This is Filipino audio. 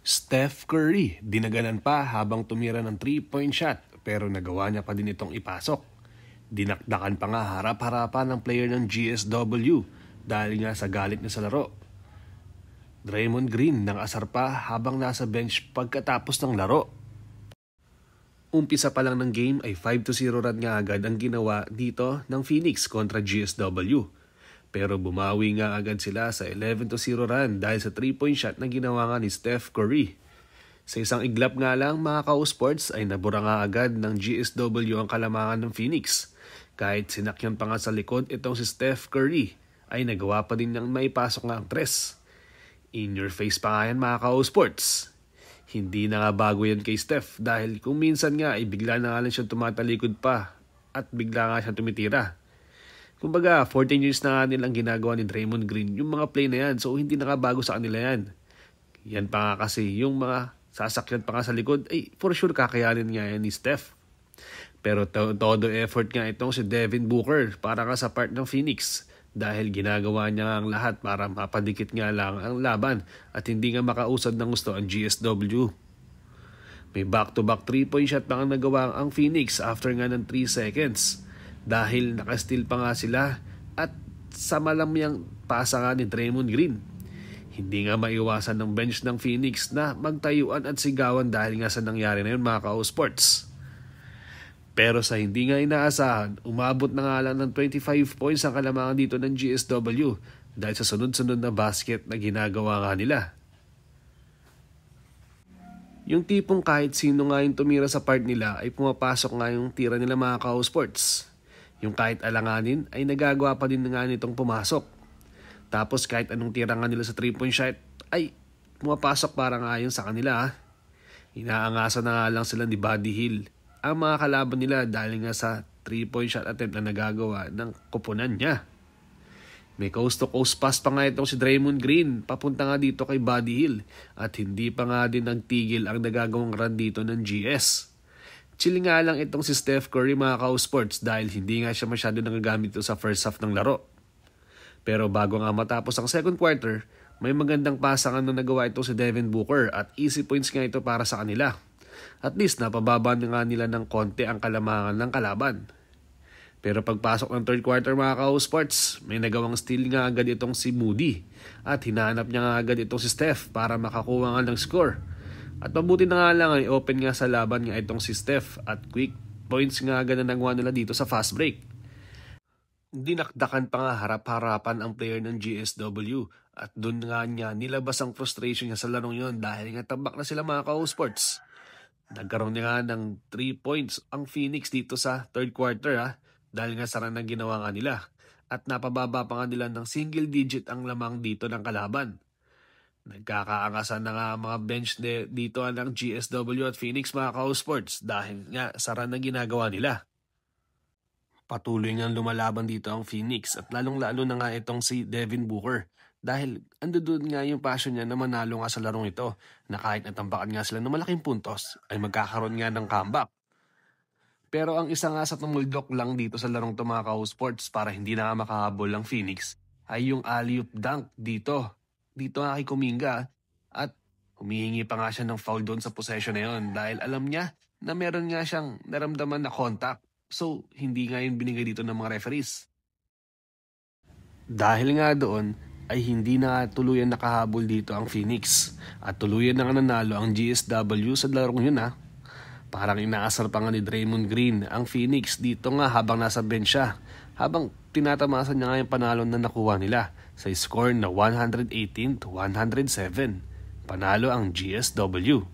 Steph Curry, dinaganan pa habang tumira ng 3-point shot pero nagawa niya pa din itong ipasok. Dinakdakan pa nga harap-harapan ng player ng GSW dahil nga sa galit niya sa laro. Draymond Green nang asar pa habang nasa bench pagkatapos ng laro. Umpisa pa lang ng game ay 5-0 run nga agad ang ginawa dito ng Phoenix kontra GSW. Pero bumawi nga agad sila sa 11-0 run dahil sa 3-point shot na ginawa nga ni Steph Curry. Sa isang iglap nga lang mga ka-sports ay nabura nga agad ng GSW ang kalamangan ng Phoenix. Kahit sinakyan pa nga sa likod itong si Steph Curry ay nagawa pa din niyang maipasok nga ang tres. In your face pa nga yan mga ka-sports. Hindi na nga bago yan kay Steph dahil kung minsan nga ay bigla na nga lang siyang tumatalikod pa at bigla nga siyang tumitira. Kumbaga 14 years na nga nilang ginagawa ni Draymond Green yung mga play na yan, so hindi na nga bago sa kanila yan. Yan pa nga kasi yung mga sasakyan pa nga sa likod ay for sure kakayanin nga yan ni Steph. Pero todo effort nga itong si Devin Booker para nga sa part ng Phoenix dahil ginagawa niya ang lahat para mapadikit nga lang ang laban at hindi nga makausad ng gusto ang GSW. May back-to-back 3-point shot pa nga nagawa ang Phoenix after nga ng 3 seconds dahil nakasteal pa nga sila at sa malamyang pasa nga ni Draymond Green. Hindi nga maiwasan ng bench ng Phoenix na magtayuan at sigawan dahil nga sa nangyari na yun mga ka-sports. Pero sa hindi nga inaasahan, umabot na nga lang ng 25 points ang kalamangan dito ng GSW dahil sa sunod-sunod na basket na ginagawa nga nila. Yung tipong kahit sino nga yung tumira sa part nila ay pumapasok nga yung tira nila mga ka-sports. Yung kahit alanganin ay nagagawa pa din nga nitong pumasok. Tapos kahit anong tira nga nila sa 3-point shot ay pumapasok para nga yun sa kanila. Inaangasan na nga lang sila ni Buddy Hield ang mga kalaban nila dahil nga sa 3-point shot attempt na nagagawa ng kupunan niya. May coast-to-coast pass pa nga itong si Draymond Green papunta nga dito kay Buddy Hield at hindi pa nga din nagtigil ang nagagawang run dito ng GS. Chill nga lang itong si Steph Curry mga ka-sports dahil hindi nga siya masyado nagagamit ito sa first half ng laro. Pero bago nga matapos ang second quarter, may magandang pasangan na nagawa itong si Devin Booker at easy points nga ito para sa kanila. At least napababa na nga nila ng konti ang kalamangan ng kalaban. Pero pagpasok ng third quarter mga ka-sports, may nagawang steal nga agad itong si Moody at hinahanap niya nga agad itong si Steph para makakuha nga ng score. At mabuti na nga lang ay open nga sa laban nga itong si Steph at quick points nga agad na nagawa nila dito sa fast break. Dinakdakan pa nga harap-harapan ang player ng GSW at doon nga niya nilabas ang frustration niya sa larong yon dahil nga tabak na sila mga ka-sports. Nagkaroon nga ng 3 points ang Phoenix dito sa third quarter dahil nga sarang na ginawa nga nila at napababa pa nga nila ng single digit ang lamang dito ng kalaban. Nagkakaangasan na nga mga bench dito ng GSW at Phoenix mga ka-sports dahil nga sarang na ginagawa nila. Patuloy nga lumalaban dito ang Phoenix at lalong-lalo na nga itong si Devin Booker dahil andun nga yung passion niya na manalo nga sa larong ito na kahit natambakan nga sila ng malaking puntos ay magkakaroon nga ng comeback. Pero ang isa nga sa tumuldok lang dito sa larong to mga ka-sports para hindi na nga makahabol ang Phoenix ay yung alley-oop dunk dito. Dito nga kay Kuminga at humihingi pa nga siya ng foul doon sa possession na yun dahil alam niya na meron nga siyang naramdaman na contact. So, hindi nga yun binigay dito ng mga referees. Dahil nga doon, ay hindi na tuluyan nakahabol dito ang Phoenix. At tuluyan na nga nanalo ang GSW sa larong yun Parang inaasar pa nga ni Draymond Green ang Phoenix dito nga habang nasa bench siya. Habang tinatamasan niya nga yung panalo na nakuha nila sa score na 118-107. Panalo ang GSW.